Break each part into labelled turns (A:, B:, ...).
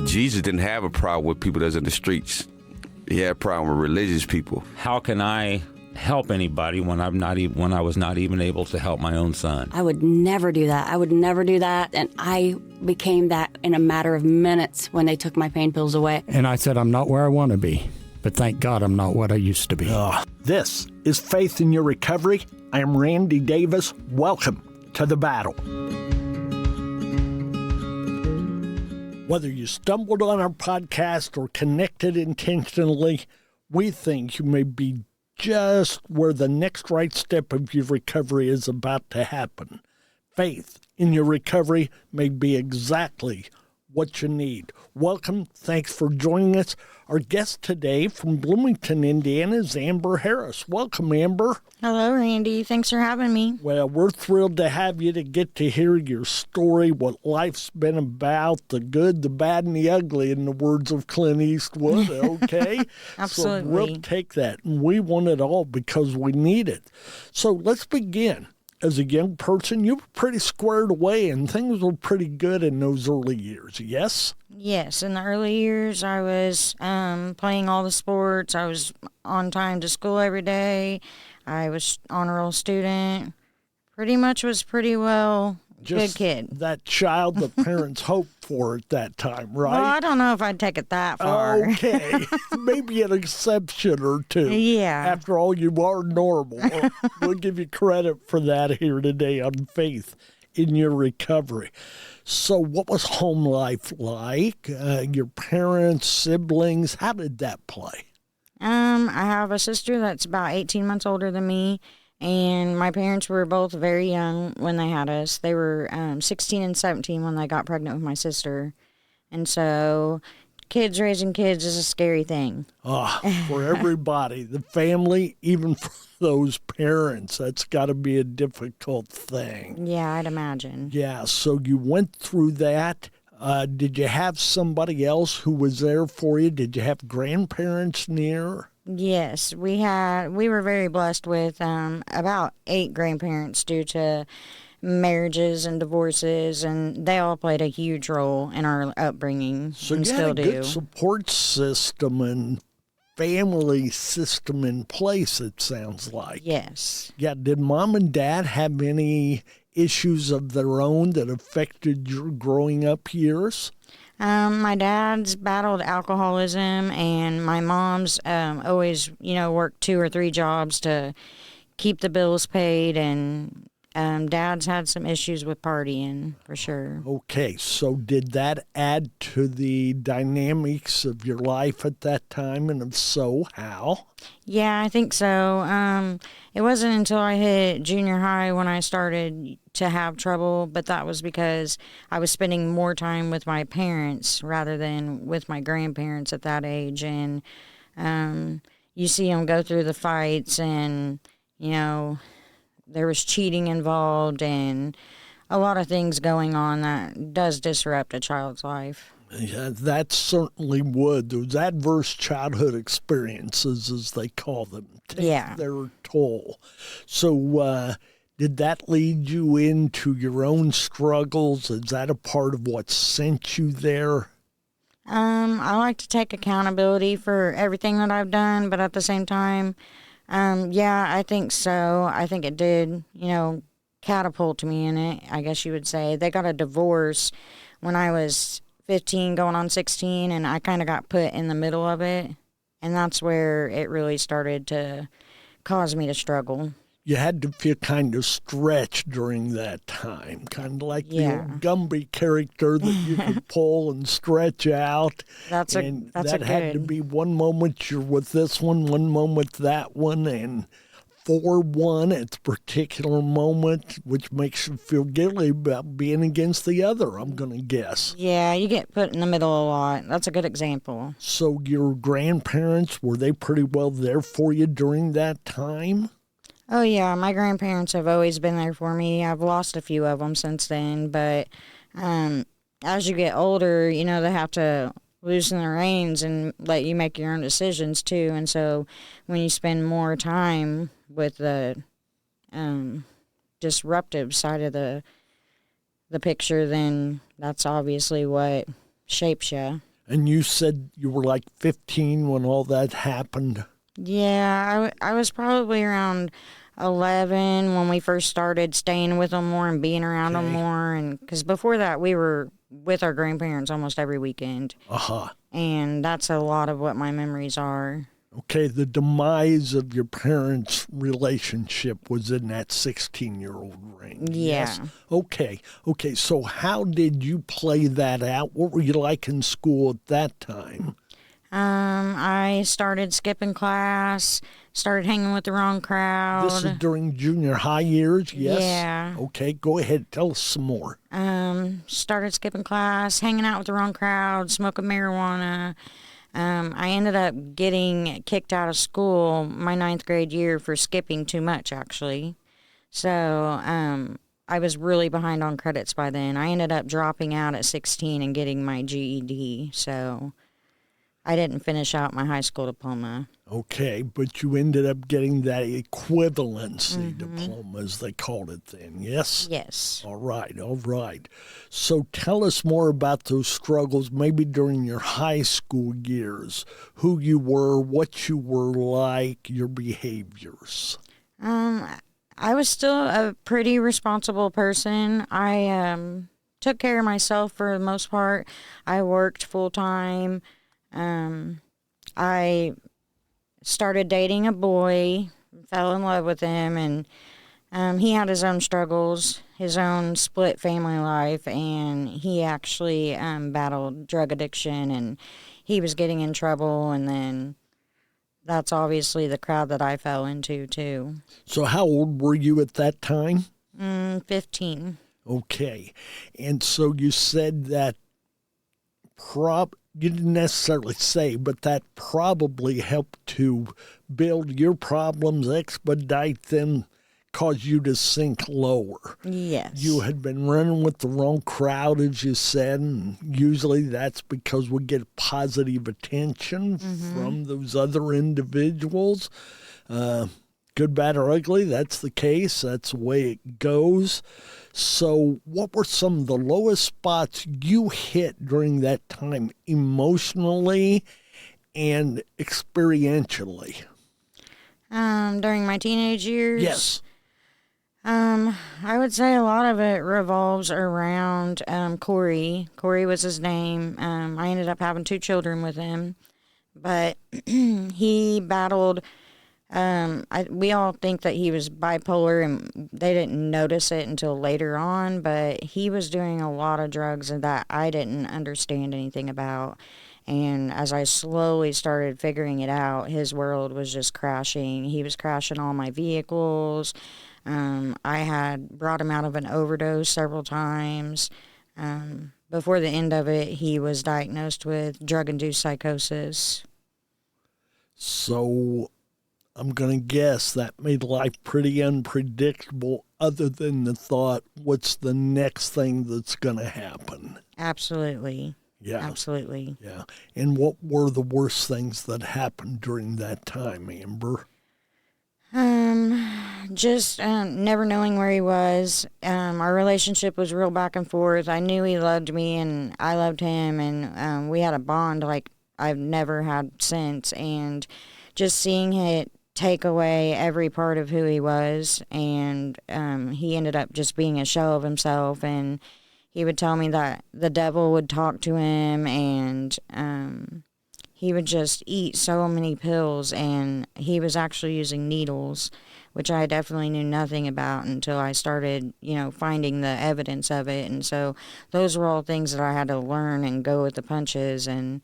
A: Jesus didn't have a problem with people that's in the streets. He had a problem with religious people.
B: How can I help anybody when I was not even able to help my own son?
C: I would never do that. And I became that in a matter of minutes when they took my pain pills away.
D: And I said, I'm not where I want to be, but thank God I'm not what I used to be.
E: This is Faith in Your Recovery. I am Randy Davis. Welcome to the battle. Whether you stumbled on our podcast or connected intentionally, we think you may be just where the next right step of your recovery is about to happen. Faith in your recovery may be exactly what you need. Welcome. Thanks for joining us. Our guest today from Bloomington, Indiana is Amber Harris. Welcome, Amber.
F: Hello, Randy. Thanks for having me.
E: Well, we're thrilled to have you to get to hear your story, what life's been about, the good, the bad, and the ugly, in the words of Clint Eastwood, okay?
F: Absolutely.
E: So we'll take that, and we want it all because we need it. So let's begin. As a young person, you were pretty squared away, and things were pretty good in those early years, yes?
F: Yes, in the early years, I was playing all the sports. I was on time to school every day. I was honor roll student. Pretty much was pretty well
E: Just
F: good kid.
E: That child the parents hoped for at that time, right?
F: Well, I don't know if I'd take it that far.
E: Okay, maybe an exception or two.
F: Yeah.
E: After all, you are normal. We'll give you credit for that here today on Faith in Your Recovery. So what was home life like? Your parents, siblings, how did that play?
F: I have a sister that's about 18 months older than me, and my parents were both very young when they had us. They were 16 and 17 when they got pregnant with my sister. And so raising kids is a scary thing.
E: For everybody, the family, even for those parents, that's got to be a difficult thing.
F: Yeah, I'd imagine.
E: Yeah, so you went through that. Did you have somebody else who was there for you? Did you have grandparents near?
F: Yes, we were very blessed with about 8 grandparents due to marriages and divorces, and they all played a huge role in our upbringing.
E: So
F: and
E: you
F: still
E: had a
F: do.
E: good support system and family system in place, it sounds like.
F: Yes.
E: Yeah, did mom and dad have any issues of their own that affected your growing up years?
F: My dad's battled alcoholism, and my mom's always, worked 2 or 3 jobs to keep the bills paid, and dad's had some issues with partying, for sure. Okay,
E: so did that add to the dynamics of your life at that time, and if so, how?
F: Yeah, I think so. It wasn't until I hit junior high when I started to have trouble, but that was because I was spending more time with my parents rather than with my grandparents at that age. And you see them go through the fights, and, there was cheating involved and a lot of things going on that does disrupt a child's life.
E: Yeah, that certainly would. Those adverse childhood experiences, as they call them, take their toll. So did that lead you into your own struggles? Is that a part of what sent you there?
F: I like to take accountability for everything that I've done, but at the same time, I think so. I think it did, catapult me in it, I guess you would say. They got a divorce when I was 15 going on 16, and I kind of got put in the middle of it, and that's where it really started to cause me to struggle.
E: You had to feel kind of stretched during that time, kind of like the old Gumby character that you could pull and stretch out.
F: That
E: had to be one moment you're with this one moment that one, and for one at the particular moment, which makes you feel guilty about being against the other, I'm going to guess.
F: Yeah, you get put in the middle a lot. That's a good example.
E: So your grandparents, were they pretty well there for you during that time?
F: Oh, yeah. My grandparents have always been there for me. I've lost a few of them since then, but as you get older, they have to loosen the reins and let you make your own decisions, too. And so when you spend more time with the disruptive side of the picture, then that's obviously what shapes you.
E: And you said you were like 15 when all that happened.
F: Yeah, I was probably around 11 when we first started staying with them more and being around them more. And because before that, we were with our grandparents almost every weekend.
E: Uh-huh.
F: And that's a lot of what my memories are.
E: Okay, the demise of your parents' relationship was in that 16-year-old range.
F: Yeah.
E: Yes? Okay, so how did you play that out? What were you like in school at that time?
F: I started skipping class, started hanging with the wrong crowd.
E: This is during junior high years, yes?
F: Yeah.
E: Okay, go ahead, tell us some more.
F: Started skipping class, hanging out with the wrong crowd, smoking marijuana. I ended up getting kicked out of school my 9th grade year for skipping too much, actually. So I was really behind on credits by then. I ended up dropping out at 16 and getting my GED. So I didn't finish out my high school diploma.
E: Okay, but you ended up getting that equivalency diploma, as they called it then, yes?
F: Yes.
E: All right. So tell us more about those struggles, maybe during your high school years, who you were, what you were like, your behaviors.
F: I was still a pretty responsible person. I took care of myself for the most part. I worked full time. I started dating a boy, fell in love with him, and he had his own struggles, his own split family life, and he actually battled drug addiction, and he was getting in trouble, and then that's obviously the crowd that I fell into, too.
E: So how old were you at that time?
F: 15.
E: Okay. And so you said that you didn't necessarily say, but that probably helped to build your problems, expedite them, cause you to sink lower.
F: Yes.
E: You had been running with the wrong crowd, as you said, and usually that's because we get positive attention from those other individuals. Good, bad, or ugly, that's the case. That's the way it goes. So what were some of the lowest spots you hit during that time emotionally and experientially?
F: During my teenage years?
E: Yes.
F: I would say a lot of it revolves around Cory. Cory was his name. I ended up having 2 children with him, but he battled. We all think that he was bipolar, and they didn't notice it until later on, but he was doing a lot of drugs that I didn't understand anything about. And as I slowly started figuring it out, his world was just crashing. He was crashing all my vehicles. I had brought him out of an overdose several times. Before the end of it, he was diagnosed with drug-induced psychosis.
E: So I'm going to guess that made life pretty unpredictable, other than the thought, what's the next thing that's going to happen?
F: Absolutely.
E: Yeah.
F: Absolutely.
E: Yeah. And what were the worst things that happened during that time, Amber?
F: Just never knowing where he was. Our relationship was real back and forth. I knew he loved me and I loved him, and we had a bond like I've never had since. And just seeing it take away every part of who he was, and he ended up just being a shell of himself, and he would tell me that the devil would talk to him, and he would just eat so many pills, and he was actually using needles, which I definitely knew nothing about until I started, finding the evidence of it. And so those were all things that I had to learn and go with the punches, and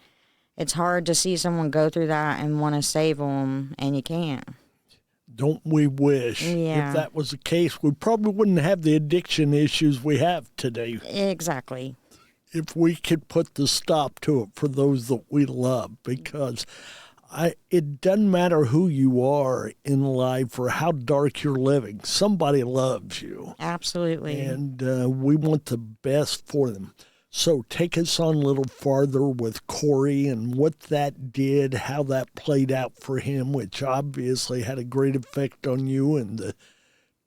F: it's hard to see someone go through that and want to save them, and you can't.
E: Don't we wish?
F: Yeah.
E: If that was the case, we probably wouldn't have the addiction issues we have today.
F: Exactly.
E: If we could put the stop to it for those that we love, because it doesn't matter who you are in life or how dark you're living. Somebody loves you.
F: Absolutely.
E: And we want the best for them. So take us on a little farther with Cory and what that did, how that played out for him, which obviously had a great effect on you and the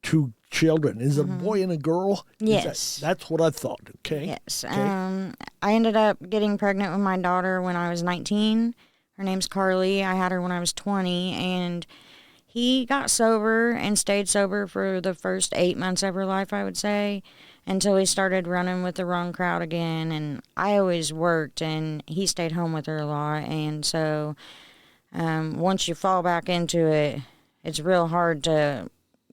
E: 2 children. Is it a boy and a girl?
F: Yes.
E: That's what I thought. Okay.
F: Yes.
E: Okay.
F: I ended up getting pregnant with my daughter when I was 19. Her name's Carly. I had her when I was 20, and he got sober and stayed sober for the first 8 months of her life, I would say, until he started running with the wrong crowd again. And I always worked, and he stayed home with her a lot. And so once you fall back into it, it's real hard to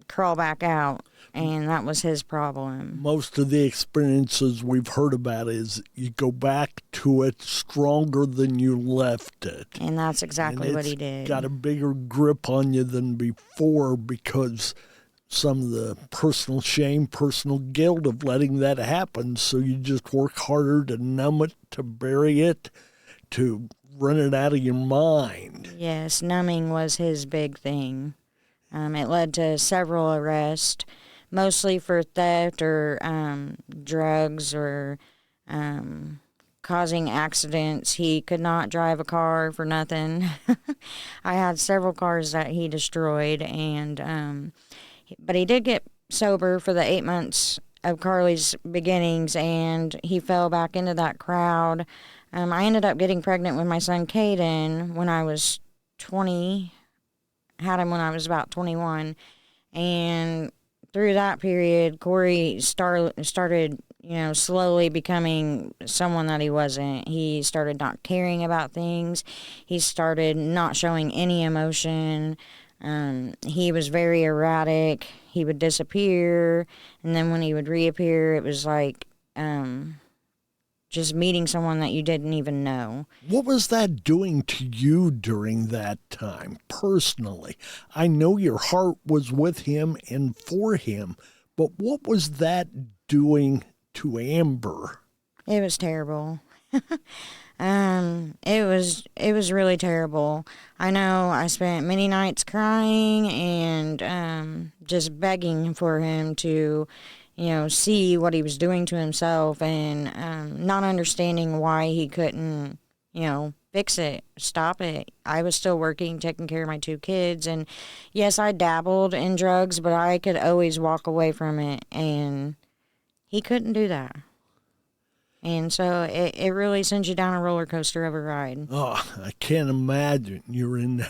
F: crawl back out. And that was his problem.
E: Most of the experiences we've heard about is you go back to it stronger than you left it.
F: And that's exactly what he did.
E: Got a bigger grip on you than before because some of the personal shame, personal guilt of letting that happen. So you just work harder to numb it, to bury it, to run it out of your mind.
F: Yes, numbing was his big thing. It led to several arrests, mostly for theft or drugs or causing accidents. He could not drive a car for nothing. I had several cars that he destroyed, and but he did get sober for the 8 months of Carly's beginnings, and he fell back into that crowd. I ended up getting pregnant with my son Caden when I was 20. Had him when I was about 21, and through that period, Cory started, slowly becoming someone that he wasn't. He started not caring about things. He started not showing any emotion. He was very erratic. He would disappear, and then when he would reappear, it was like just meeting someone that you didn't even know.
E: What was that doing to you during that time, personally? I know your heart was with him and for him, but what was that doing to Amber?
F: It was terrible. It was really terrible. I know I spent many nights crying and just begging for him to see what he was doing to himself, and not understanding why he couldn't, fix it, stop it. I was still working, taking care of my 2 kids, and yes, I dabbled in drugs, but I could always walk away from it, and he couldn't do that. And so it really sends you down a roller coaster of a ride.
E: Oh, I can't imagine you're in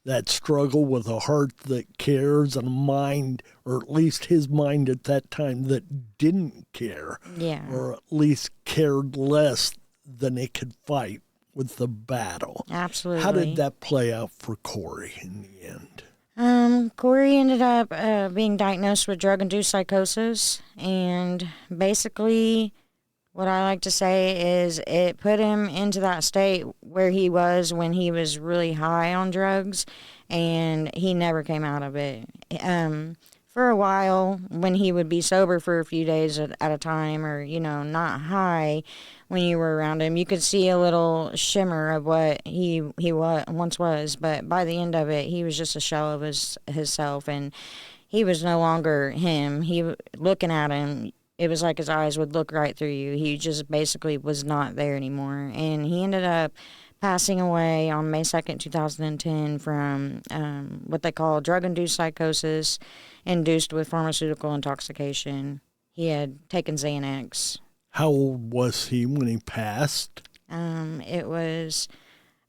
E: that struggle with a heart that cares and a mind, or at least his mind at that time, that didn't care.
F: Yeah.
E: Or at least cared less than it could fight with the battle.
F: Absolutely.
E: How did that play out for Cory in the end?
F: Cory ended up being diagnosed with drug-induced psychosis, and basically what I like to say is it put him into that state where he was when he was really high on drugs, and he never came out of it. For a while, when he would be sober for a few days at a time, or, not high, when you were around him, you could see a little shimmer of what he once was. But by the end of it, he was just a shell of himself, and he was no longer him. Looking at him, it was like his eyes would look right through you. He just basically was not there anymore. And he ended up passing away on May 2nd, 2010 from what they call drug-induced psychosis induced with pharmaceutical intoxication. He had taken Xanax.
E: How old was he when he passed?
F: It was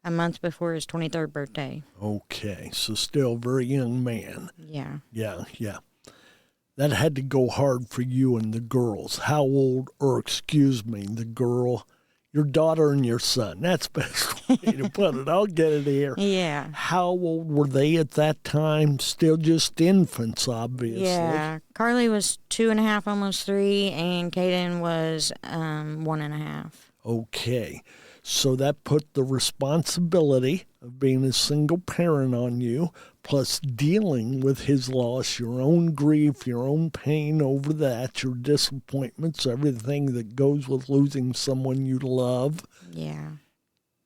F: a month before his 23rd birthday.
E: Okay, so still a very young man.
F: Yeah.
E: Yeah. That had to go hard for you and the girls. How old, the girl, your daughter and your son. That's the best way to put it. I'll get it here.
F: Yeah.
E: How old were they at that time? Still just infants, obviously.
F: Yeah. Carly was 2.5, almost 3, and Caden was 1.5.
E: Okay. So that put the responsibility of being a single parent on you, plus dealing with his loss, your own grief, your own pain over that, your disappointments, everything that goes with losing someone you love.
F: Yeah.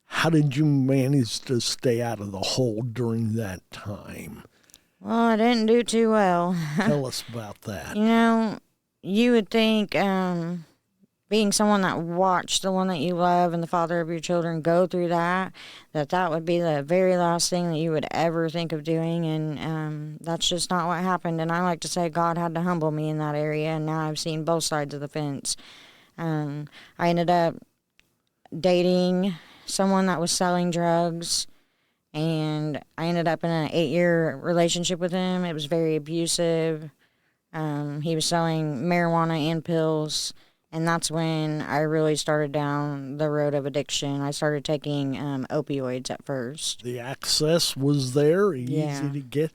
E: How did you manage to stay out of the hole during that time?
F: Well, I didn't do too well.
E: Tell us about that.
F: You would think being someone that watched the one that you love and the father of your children go through that would be the very last thing that you would ever think of doing. And that's just not what happened. And I like to say God had to humble me in that area. And now I've seen both sides of the fence. I ended up dating someone that was selling drugs. And I ended up in an 8-year relationship with him. It was very abusive. He was selling marijuana and pills. And that's when I really started down the road of addiction. I started taking opioids at first.
E: The access was there, easy to get.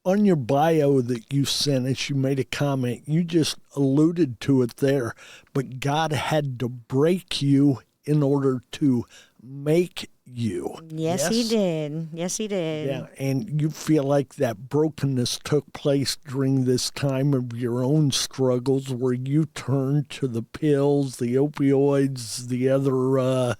E: On your bio that you sent us, you made a comment. You just alluded to it there. But God had to break you in order to make you.
F: Yes, he did. Yes, he did.
E: Yeah, and you feel like that brokenness took place during this time of your own struggles where you turned to the pills, the opioids, the other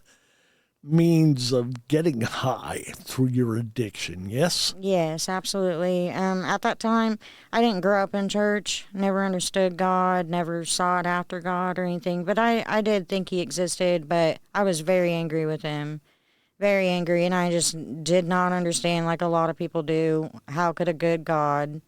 E: means of getting high through your addiction, yes?
F: Yes, absolutely. At that time, I didn't grow up in church, never understood God, never sought after God or anything, but I did think he existed, but I was very angry with him. Very angry, and I just did not understand, like a lot of people do, how could a good God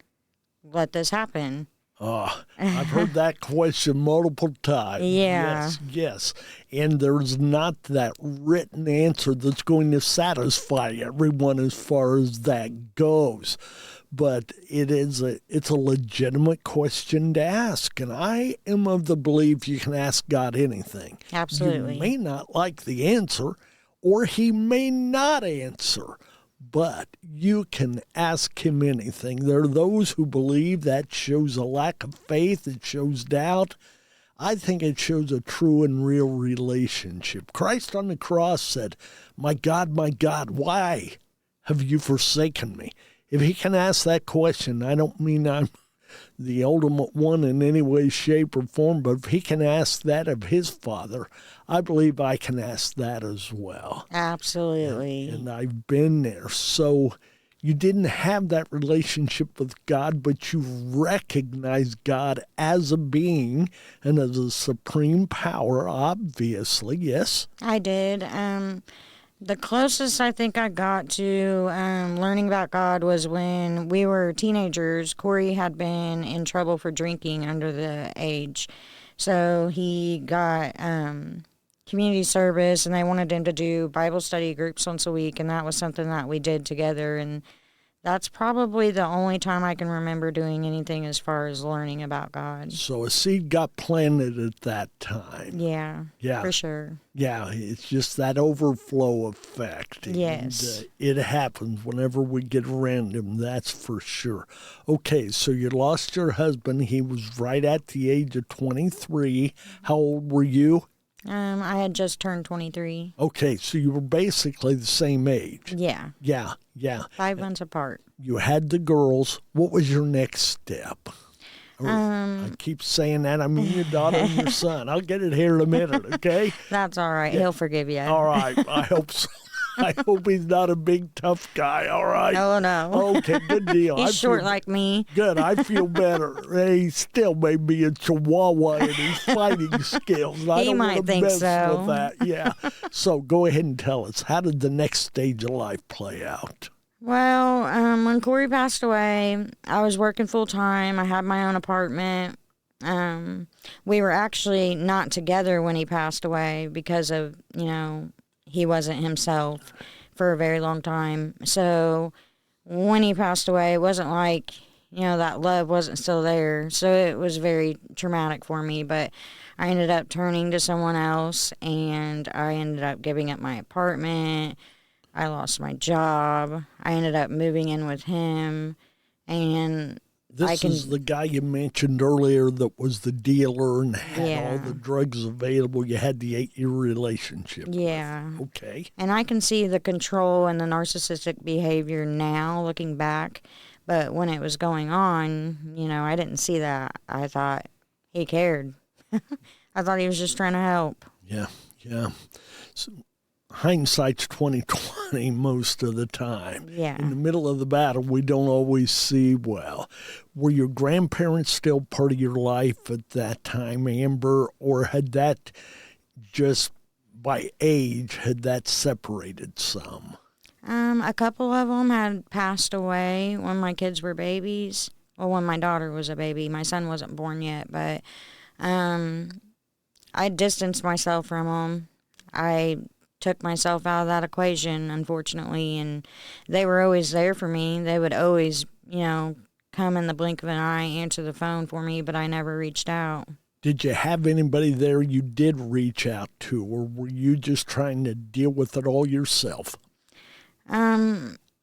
F: let this happen?
E: Oh, I've heard that question multiple times.
F: Yeah.
E: Yes. And there's not that written answer that's going to satisfy everyone as far as that goes. But it's a legitimate question to ask, and I am of the belief you can ask God anything.
F: Absolutely.
E: You may not like the answer, or he may not answer, but you can ask him anything. There are those who believe that shows a lack of faith, it shows doubt. I think it shows a true and real relationship. Christ on the cross said, my God, why have you forsaken me? If he can ask that question, I don't mean I'm the ultimate one in any way, shape, or form, but if he can ask that of his Father, I believe I can ask that as well.
F: Absolutely.
E: And I've been there. So you didn't have that relationship with God, but you recognize God as a being and as a supreme power, obviously, yes?
F: I did. The closest I think I got to learning about God was when we were teenagers. Cory had been in trouble for drinking under the age. So he got community service, and they wanted him to do Bible study groups once a week, and that was something that we did together. And that's probably the only time I can remember doing anything as far as learning about God.
E: So a seed got planted at that time.
F: Yeah, for sure.
E: Yeah, it's just that overflow effect.
F: Yes.
E: And, it happens whenever we get around him, that's for sure. Okay, so you lost your husband. He was right at the age of 23. How old were you?
F: I had just turned 23.
E: Okay, so you were basically the same age.
F: Yeah.
E: Yeah.
F: 5 months apart.
E: You had the girls. What was your next step? I keep saying that. I mean your daughter and your son. I'll get it here in a minute, okay?
F: That's all right. Yeah. He'll forgive you.
E: All right. I hope so. I hope he's not a big, tough guy, all right?
F: Oh, no.
E: Okay, good deal.
F: He's short like me.
E: Good, I feel better. He still may be a chihuahua in his fighting skills. I
F: He
E: don't
F: might
E: want to
F: think
E: mess
F: so.
E: with that. Yeah. So go ahead and tell us, how did the next stage of life play out?
F: Well, when Cory passed away, I was working full time. I had my own apartment. We were actually not together when he passed away because of, he wasn't himself for a very long time. So when he passed away, it wasn't like, that love wasn't still there. So it was very traumatic for me. But I ended up turning to someone else, and I ended up giving up my apartment. I lost my job. I ended up moving in with him, and
E: This is the guy you mentioned earlier that was the dealer and had
F: Yeah.
E: all the drugs available. You had the 8-year relationship.
F: Yeah.
E: With. Okay.
F: And I can see the control and the narcissistic behavior now, looking back. But when it was going on, I didn't see that. I thought he cared. I thought he was just trying to help.
E: Yeah. So hindsight's 20/20 most of the time.
F: Yeah.
E: In the middle of the battle, we don't always see well. Were your grandparents still part of your life at that time, Amber, or had that just by age, had that separated some?
F: A couple of them had passed away when my kids were babies. Well, when my daughter was a baby. My son wasn't born yet, but I distanced myself from them. I took myself out of that equation, unfortunately, and they were always there for me. They would always, come in the blink of an eye, answer the phone for me, but I never reached out.
E: Did you have anybody there you did reach out to, or were you just trying to deal with it all yourself?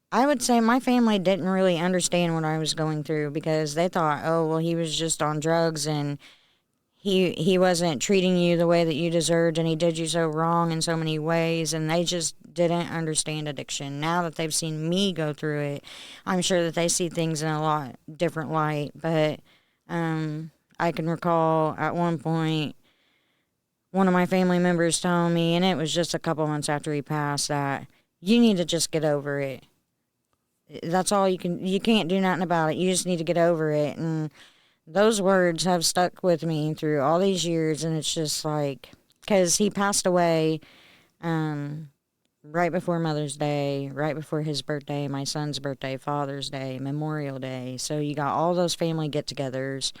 F: I would say my family didn't really understand what I was going through because they thought, oh, well, he was just on drugs and he wasn't treating you the way that you deserved and he did you so wrong in so many ways, and they just didn't understand addiction. Now that they've seen me go through it, I'm sure that they see things in a lot different light, but I can recall at one point one of my family members telling me, and it was just a couple months after he passed, that you need to just get over it. That's all you can't do nothing about it. You just need to get over it. And those words have stuck with me through all these years, and it's just like, because he passed away right before Mother's Day, right before his birthday, my son's birthday, Father's Day, Memorial Day. So you got all those family get-togethers,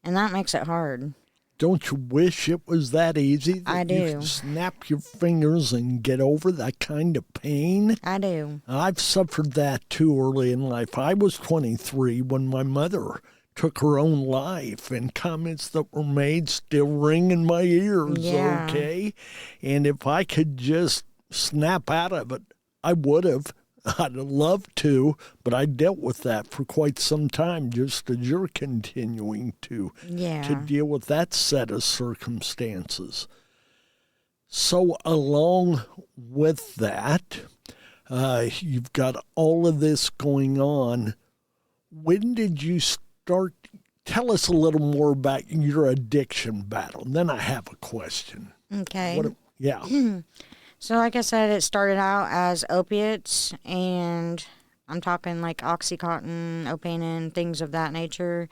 F: and that makes it hard.
E: Don't you wish it was that easy? That
F: I do.
E: You could snap your fingers and get over that kind of pain?
F: I do.
E: I've suffered that too early in life. I was 23 when my mother took her own life, and comments that were made still ring in my ears,
F: Yeah.
E: okay? And if I could just snap out of it, I would have. I'd have loved to, but I dealt with that for quite some time, just as you're continuing to deal with that set of circumstances. So along with that, you've got all of this going on. When did you start? Tell us a little more about your addiction battle. And then I have a question.
F: Okay.
E: Yeah.
F: So like I said, it started out as opiates, and I'm talking like Oxycontin, Opanin, things of that nature.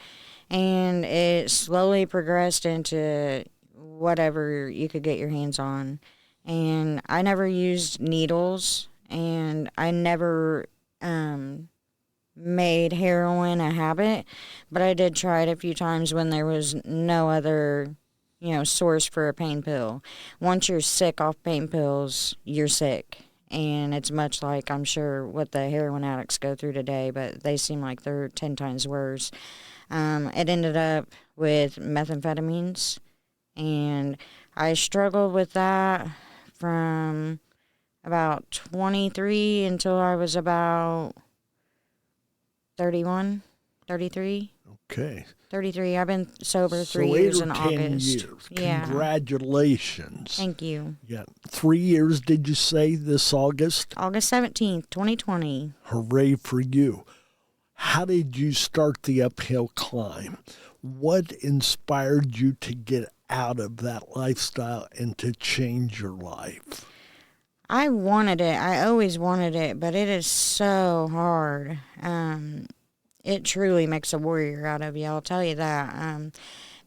F: And it slowly progressed into whatever you could get your hands on. And I never used needles, and I never made heroin a habit, but I did try it a few times when there was no other source for a pain pill. Once you're sick off pain pills, you're sick. And it's much like, I'm sure, what the heroin addicts go through today, but they seem like they're 10 times worse. It ended up with methamphetamines, and I struggled with that from about 23 until I was about 31, 33.
E: Okay.
F: 33. I've been sober
E: So
F: 3 years
E: 8 or
F: in
E: 10
F: August.
E: years.
F: Yeah.
E: Congratulations.
F: Thank you.
E: Yeah. 3 years, did you say, this August?
F: August 17th, 2020.
E: Hooray for you. How did you start the uphill climb? What inspired you to get out of that lifestyle and to change your life?
F: I wanted it. I always wanted it, but it is so hard. It truly makes a warrior out of you, I'll tell you that.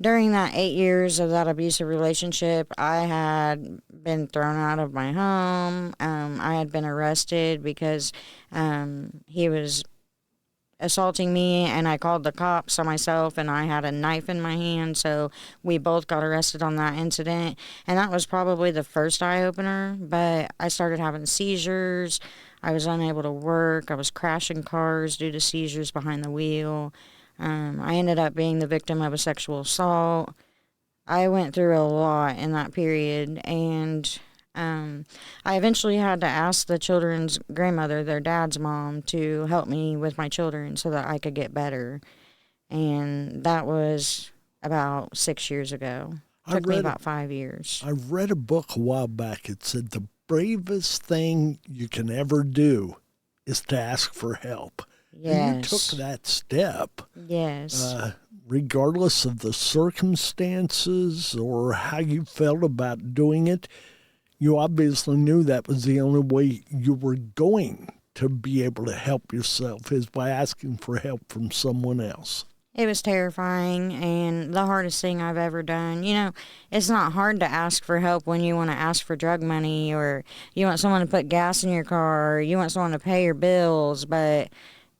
F: During that 8 years of that abusive relationship, I had been thrown out of my home. I had been arrested because he was assaulting me, and I called the cops on myself, and I had a knife in my hand, so we both got arrested on that incident. And that was probably the first eye-opener, but I started having seizures. I was unable to work. I was crashing cars due to seizures behind the wheel. I ended up being the victim of a sexual assault. I went through a lot in that period, and I eventually had to ask the children's grandmother, their dad's mom, to help me with my children so that I could get better. And that was about 6 years ago. Took me about 5 years.
E: I read a book a while back. It said the bravest thing you can ever do is to ask for help.
F: Yes.
E: And you took that step.
F: Yes.
E: Regardless of the circumstances or how you felt about doing it, You obviously knew that was the only way you were going to be able to help yourself is by asking for help from someone else.
F: It was terrifying and the hardest thing I've ever done. You know, it's not hard to ask for help when you want to ask for drug money or you want someone to put gas in your car or you want someone to pay your bills, but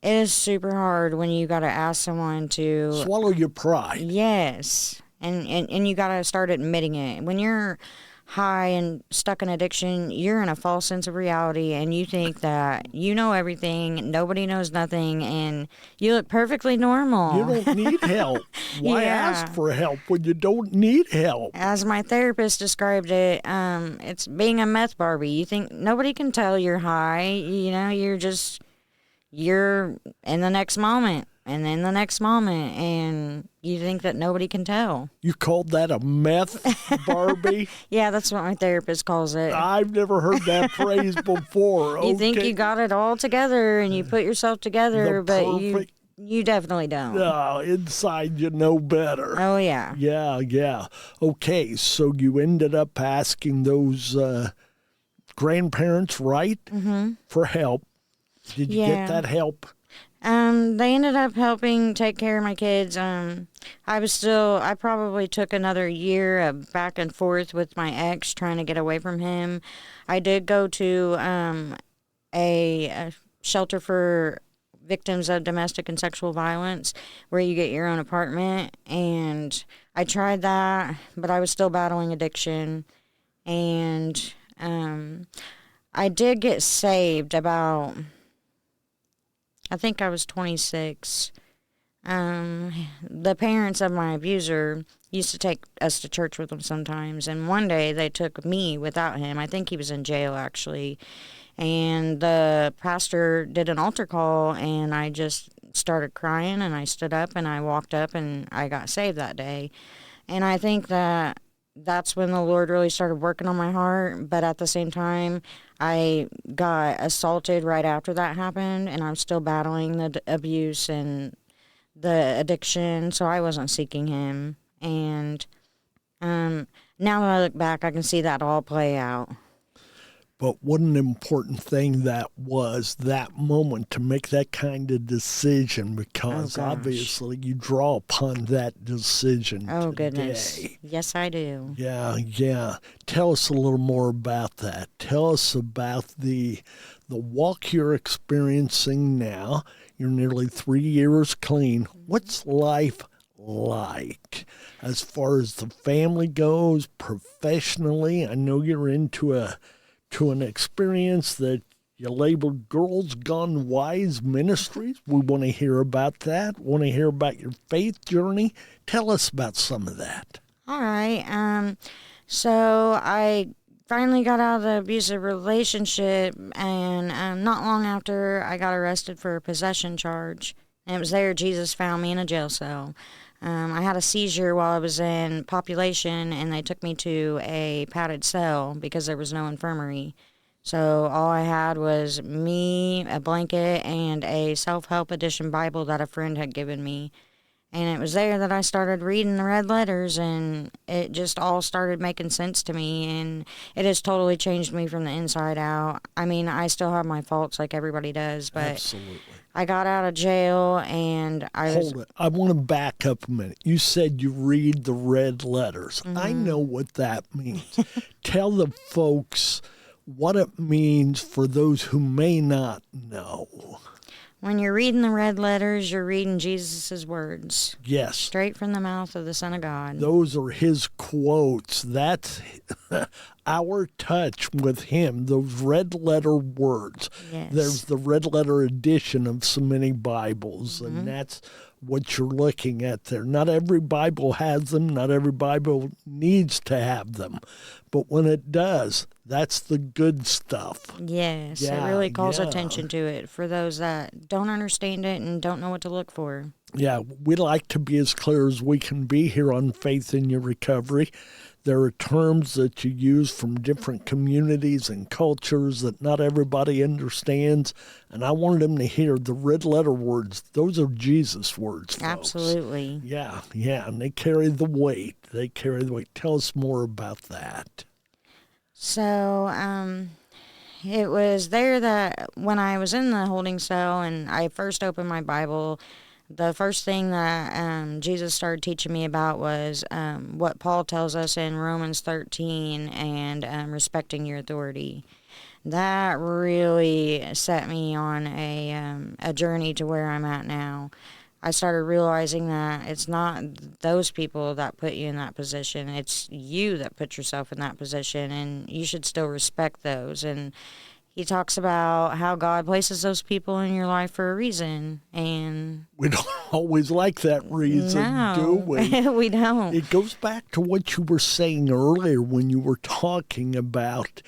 F: it is super hard when you got to ask someone to
E: Swallow your pride.
F: Yes. And you got to start admitting it. When you're high and stuck in addiction, you're in a false sense of reality and you think that you know everything, nobody knows nothing, and you look perfectly normal.
E: You don't need help. Why
F: Yeah.
E: ask for help when you don't need help?
F: As my therapist described it, it's being a meth Barbie. You think nobody can tell you're high. You know, you're in the next moment and then the next moment, and you think that nobody can tell.
E: You called that a meth Barbie?
F: Yeah, that's what my therapist calls it.
E: I've never heard that phrase before.
F: You think
E: Okay.
F: you got it all together and you put yourself together,
E: The
F: but
E: perfect-
F: you definitely don't.
E: No, inside you know better.
F: Oh, yeah.
E: Yeah. Okay, so you ended up asking those grandparents, right, for help. Did you
F: Yeah.
E: get that help?
F: They ended up helping take care of my kids. I probably took another year of back and forth with my ex trying to get away from him. I did go to a shelter for victims of domestic and sexual violence where you get your own apartment, and I tried that, but I was still battling addiction. And I did get saved about, I think I was 26. The parents of my abuser used to take us to church with them sometimes, and one day they took me without him. I think he was in jail, actually. And the pastor did an altar call, and I just started crying, and I stood up, and I walked up, and I got saved that day. And I think that that's when the Lord really started working on my heart. But at the same time, I got assaulted right after that happened, and I'm still battling the abuse and the addiction, so I wasn't seeking him. And now that I look back, I can see that all play out.
E: But what an important thing that was, that moment, to make that kind of decision, because
F: Oh, gosh.
E: obviously you draw upon that decision
F: Oh,
E: today.
F: goodness. Yes, I do.
E: Yeah. Tell us a little more about that. Tell us about the walk you're experiencing now. You're nearly 3 years clean. What's life like as far as the family goes, professionally? I know you're into an experience that you labeled Girls Gone Wise Ministries. We want to hear about that. Want to hear about your faith journey. Tell us about some of that.
F: All right. So I finally got out of the abusive relationship, and not long after, I got arrested for a possession charge. And it was there Jesus found me in a jail cell. I had a seizure while I was in population, and they took me to a padded cell because there was no infirmary. So all I had was me, a blanket, and a self-help edition Bible that a friend had given me. And it was there that I started reading the red letters, and it just all started making sense to me, and it has totally changed me from the inside out. I mean, I still have my faults like everybody does, but
E: Absolutely.
F: I got out of jail, and I was...
E: Hold it. I want to back up a minute. You said you read the red letters. I know what that means. Tell the folks what it means for those who may not know.
F: When you're reading the red letters, you're reading Jesus' words,
E: Yes.
F: straight from the mouth of the Son of God.
E: Those are his quotes. That's our touch with him, those red letter words.
F: Yes.
E: There's the red letter edition of so many Bibles, and that's what you're looking at there. Not every Bible has them. Not every Bible needs to have them. But when it does, that's the good stuff.
F: Yes,
E: Yeah,
F: it really calls
E: yeah.
F: attention to it for those that don't understand it and don't know what to look for.
E: Yeah, we like to be as clear as we can be here on Faith in Your Recovery. There are terms that you use from different communities and cultures that not everybody understands, and I wanted them to hear the red letter words. Those are Jesus words, folks.
F: Absolutely.
E: Yeah, and they carry the weight. Tell us more about that.
F: So, it was there that when I was in the holding cell and I first opened my Bible, the first thing that Jesus started teaching me about was what Paul tells us in Romans 13 and respecting your authority. That really set me on a journey to where I'm at now. I started realizing that it's not those people that put you in that position. It's you that put yourself in that position, and you should still respect those. And he talks about how God places those people in your life for a reason. And
E: We don't always like that reason, do we?
F: we don't.
E: It goes back to what you were saying earlier when you were talking about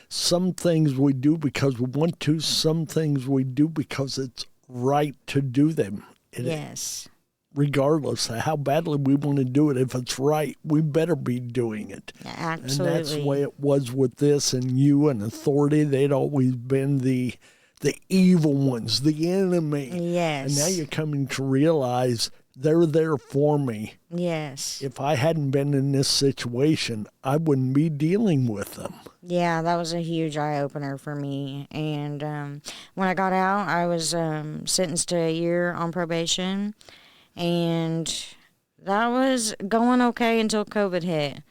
E: some things we do because we want to, some things we do because it's right to do them.
F: Yes.
E: Regardless of how badly we want to do it, if it's right, we better be doing it.
F: Absolutely.
E: And that's the way it was with this and you and authority. They'd always been the evil ones, the enemy.
F: Yes.
E: And now you're coming to realize they're there for me.
F: Yes.
E: If I hadn't been in this situation, I wouldn't be dealing with them.
F: Yeah, that was a huge eye-opener for me. And when I got out, I was sentenced to a year on probation. And that was going okay until COVID hit.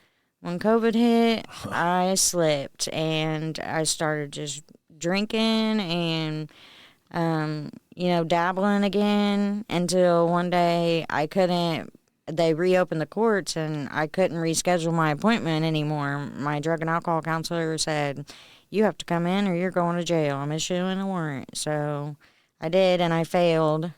F: When COVID hit, I slipped. And I started just drinking and, dabbling again until one day they reopened the courts and I couldn't reschedule my appointment anymore. My drug and alcohol counselor said, you have to come in or you're going to jail. I'm issuing a warrant. So I did, and I failed.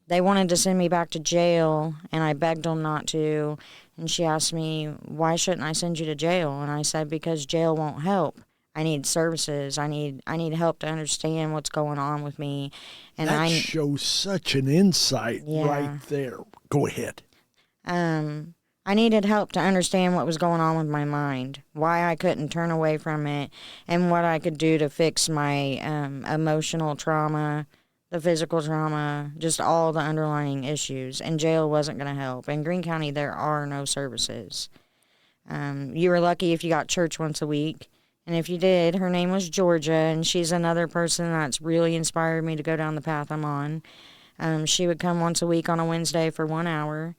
F: They wanted to send me back to jail, and I begged them not to. And she asked me, why shouldn't I send you to jail? And I said, because jail won't help. I need services. I need help to understand what's going on with me. And
E: that shows such an insight right there. Go ahead.
F: I needed help to understand what was going on with my mind, why I couldn't turn away from it, and what I could do to fix my emotional trauma, the physical trauma, just all the underlying issues. And jail wasn't going to help. In Greene County, there are no services. You were lucky if you got church once a week. And if you did, her name was Georgia, and she's another person that's really inspired me to go down the path I'm on. She would come once a week on a Wednesday for 1 hour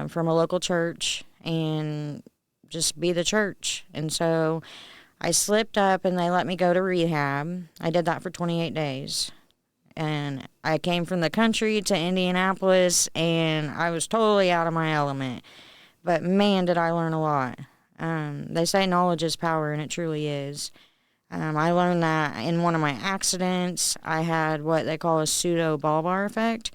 F: from a local church and just be the church. And so I slipped up, and they let me go to rehab. I did that for 28 days. And I came from the country to Indianapolis, and I was totally out of my element. But, man, did I learn a lot. They say knowledge is power, and it truly is. I learned that in one of my accidents. I had what they call a pseudo-bulbar effect,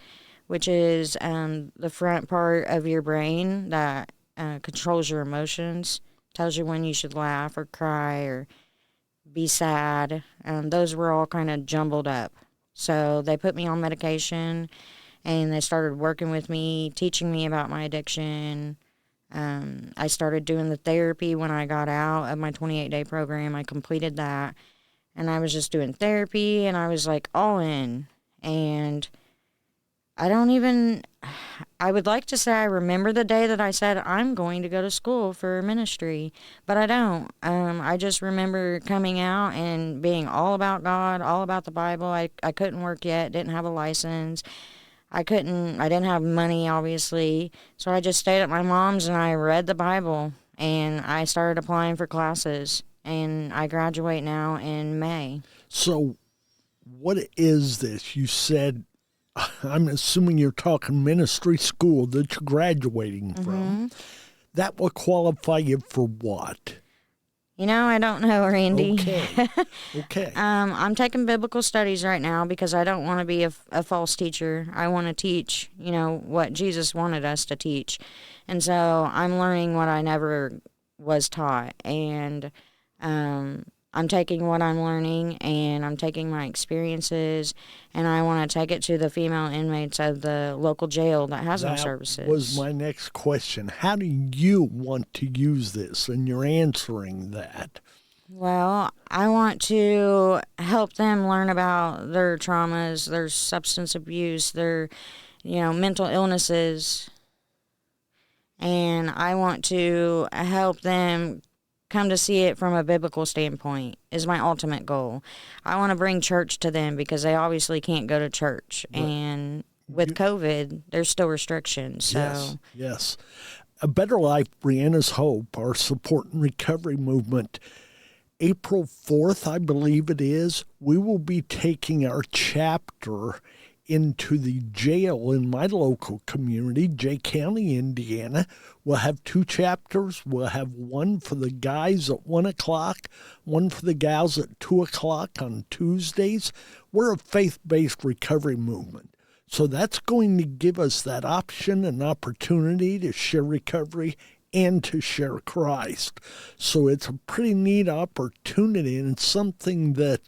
F: which is the front part of your brain that controls your emotions, tells you when you should laugh or cry or be sad. Those were all kind of jumbled up. So they put me on medication, and they started working with me, teaching me about my addiction. I started doing the therapy when I got out of my 28-day program. I completed that, and I was just doing therapy, and I was like all in. And I would like to say I remember the day that I said I'm going to go to school for ministry, but I don't. I just remember coming out and being all about God, all about the Bible. I couldn't work yet, didn't have a license. I didn't have money, obviously, so I just stayed at my mom's and I read the Bible, and I started applying for classes, and I graduate now in May.
E: So what is this? You said, I'm assuming you're talking ministry school that you're graduating from. That will qualify you for what?
F: I don't know, Randy.
E: Okay.
F: I'm taking biblical studies right now because I don't want to be a false teacher. I want to teach, what Jesus wanted us to teach. And so I'm learning what I never was taught. And I'm taking what I'm learning, and I'm taking my experiences, and I want to take it to the female inmates of the local jail that has no services.
E: That was my next question. How do you want to use this? And you're answering that.
F: Well, I want to help them learn about their traumas, their substance abuse, their, mental illnesses. And I want to help them come to see it from a biblical standpoint is my ultimate goal. I want to bring church to them because they obviously can't go to church. Right. And with COVID, there's still restrictions. So.
E: Yes. A Better Life, Brianna's Hope, our support and recovery movement. April 4th, I believe it is, we will be taking our chapter into the jail in my local community, Jay County, Indiana. We'll have 2 chapters. We'll have one for the guys at 1 o'clock, one for the gals at 2 o'clock on Tuesdays. We're a faith-based recovery movement. So that's going to give us that option and opportunity to share recovery and to share Christ. So it's a pretty neat opportunity, and it's something that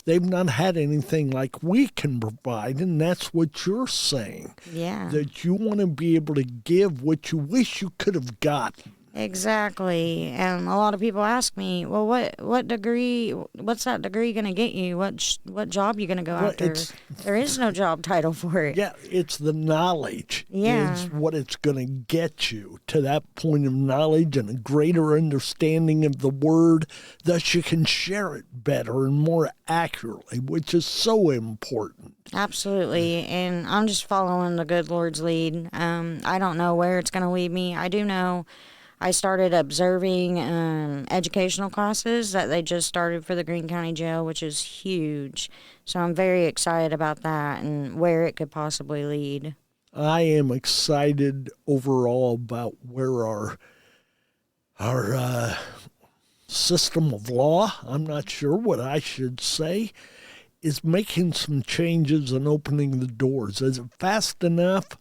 E: they've not had anything like we can provide, and that's what you're saying.
F: Yeah.
E: That you want to be able to give what you wish you could have gotten.
F: Exactly. And a lot of people ask me, well, what's that degree going to get you? What job you going to go after? There is no job title for it.
E: Yeah, it's the knowledge is what it's going to get you to that point of knowledge and a greater understanding of the word. Thus you can share it better and more accurately, which is so important.
F: Absolutely. And I'm just following the good Lord's lead. I don't know where it's going to lead me. I do know I started observing educational classes that they just started for the Greene County Jail, which is huge. So I'm very excited about that and where it could possibly lead.
E: I am excited overall about where our system of law, I'm not sure what I should say, is making some changes and opening the doors. Is it fast enough?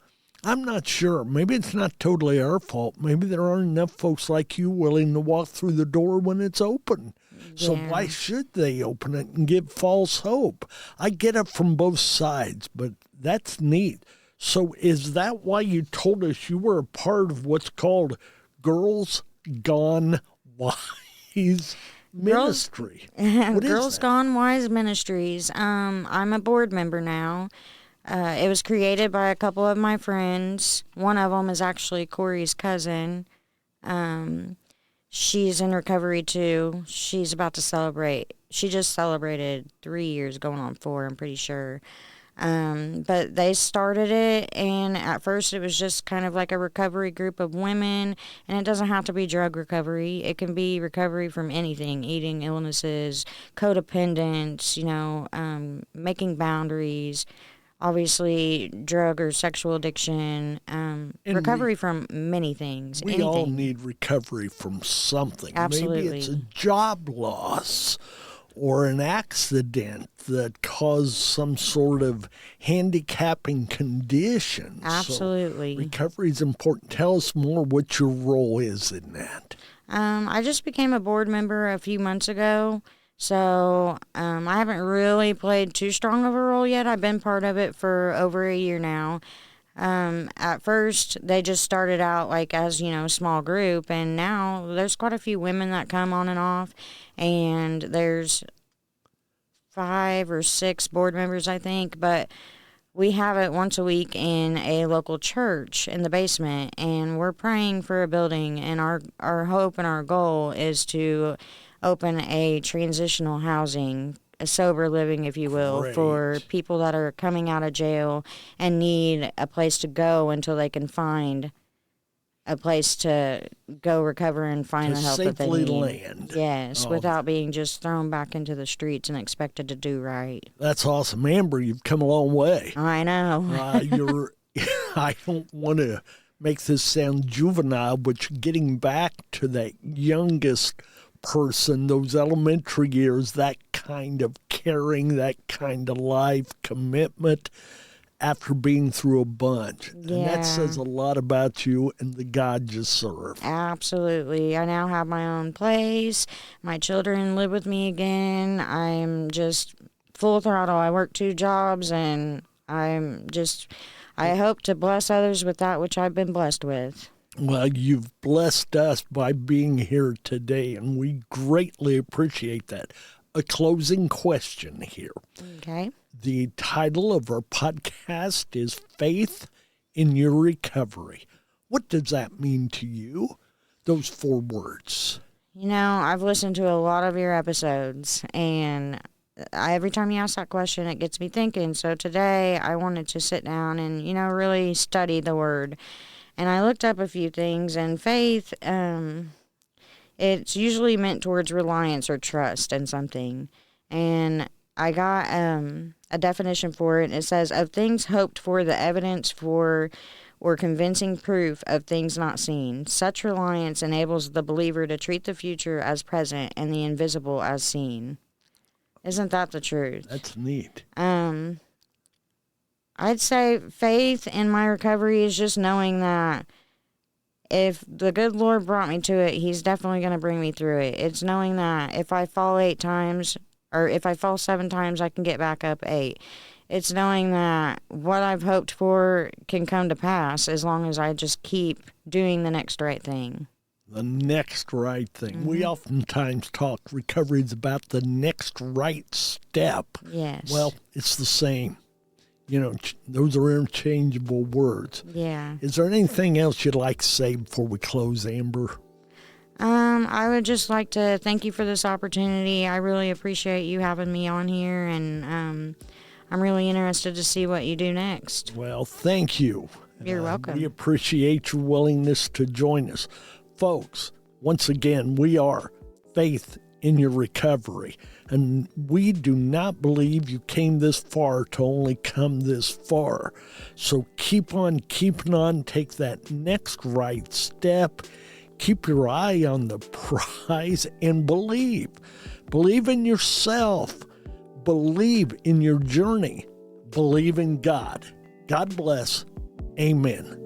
E: I'm not sure. Maybe it's not totally our fault. Maybe there aren't enough folks like you willing to walk through the door when it's open. Yeah. So why should they open it and give false hope? I get it from both sides, but that's neat. So is that why you told us you were a part of what's called Girls Gone Wise Ministry?
F: Girls Gone Wise Ministries. I'm a board member now. It was created by a couple of my friends. One of them is actually Cory's cousin. She's in recovery too. She's about to celebrate. She just celebrated 3 years, going on 4, I'm pretty sure. But they started it, and at first it was just kind of like a recovery group of women, and it doesn't have to be drug recovery. It can be recovery from anything, eating illnesses, codependence, making boundaries, obviously drug or sexual addiction, recovery from many things.
E: We all need recovery from something.
F: Absolutely.
E: Maybe it's a job loss or an accident that caused some sort of handicapping condition.
F: Absolutely.
E: So recovery is important. Tell us more what your role is in that.
F: I just became a board member a few months ago. So I haven't really played too strong of a role yet. I've been part of it for over a year now. At first, they just started out as a small group, and now there's quite a few women that come on and off, and there's 5 or 6 board members, I think, but we have it once a week in a local church in the basement, and we're praying for a building, and our hope and our goal is to open a transitional housing, a sober living, if you will,
E: Great.
F: For people that are coming out of jail and need a place to go until they can find a place to go recover and find the help that they need.
E: Land.
F: Yes, without being just thrown back into the streets and expected to do right.
E: That's awesome. Amber, you've come a long way.
F: I know.
E: I don't want to make this sound juvenile, but you're getting back to that youngest person, those elementary years, that kind of caring, that kind of life commitment after being through a bunch.
F: Yeah.
E: And that says a lot about you and the God you serve.
F: Absolutely. I now have my own place. My children live with me again. I'm just full throttle. I work 2 jobs, and I hope to bless others with that which I've been blessed with.
E: Well, you've blessed us by being here today, and we greatly appreciate that. A closing question here.
F: Okay.
E: The title of our podcast is Faith in Your Recovery. What does that mean to you? Those 4 words.
F: You know, I've listened to a lot of your episodes, and every time you ask that question, it gets me thinking. So today, I wanted to sit down and, really study the Word. And I looked up a few things, and faith, it's usually meant towards reliance or trust in something. And I got a definition for it. It says, of things hoped for, the evidence for or convincing proof of things not seen. Such reliance enables the believer to treat the future as present and the invisible as seen. Isn't that the truth?
E: That's neat.
F: I'd say faith in my recovery is just knowing that if the good Lord brought me to it, He's definitely going to bring me through it. It's knowing that if I fall 8 times, or if I fall 7 times, I can get back up 8. It's knowing that what I've hoped for can come to pass as long as I just keep doing the next right thing.
E: The next right thing. We oftentimes talk recovery is about the next right step.
F: Yes.
E: Well, it's the same. Those are interchangeable words.
F: Yeah.
E: Is there anything else you'd like to say before we close, Amber?
F: I would just like to thank you for this opportunity. I really appreciate you having me on here, and I'm really interested to see what you do next.
E: Well, thank you.
F: You're welcome.
E: We appreciate your willingness to join us. Folks, once again, we are Faith in Your Recovery, and we do not believe you came this far to only come this far. So keep on keeping on, take that next right step, keep your eye on the prize, and believe. Believe in yourself. Believe in your journey. Believe in God. God bless. Amen.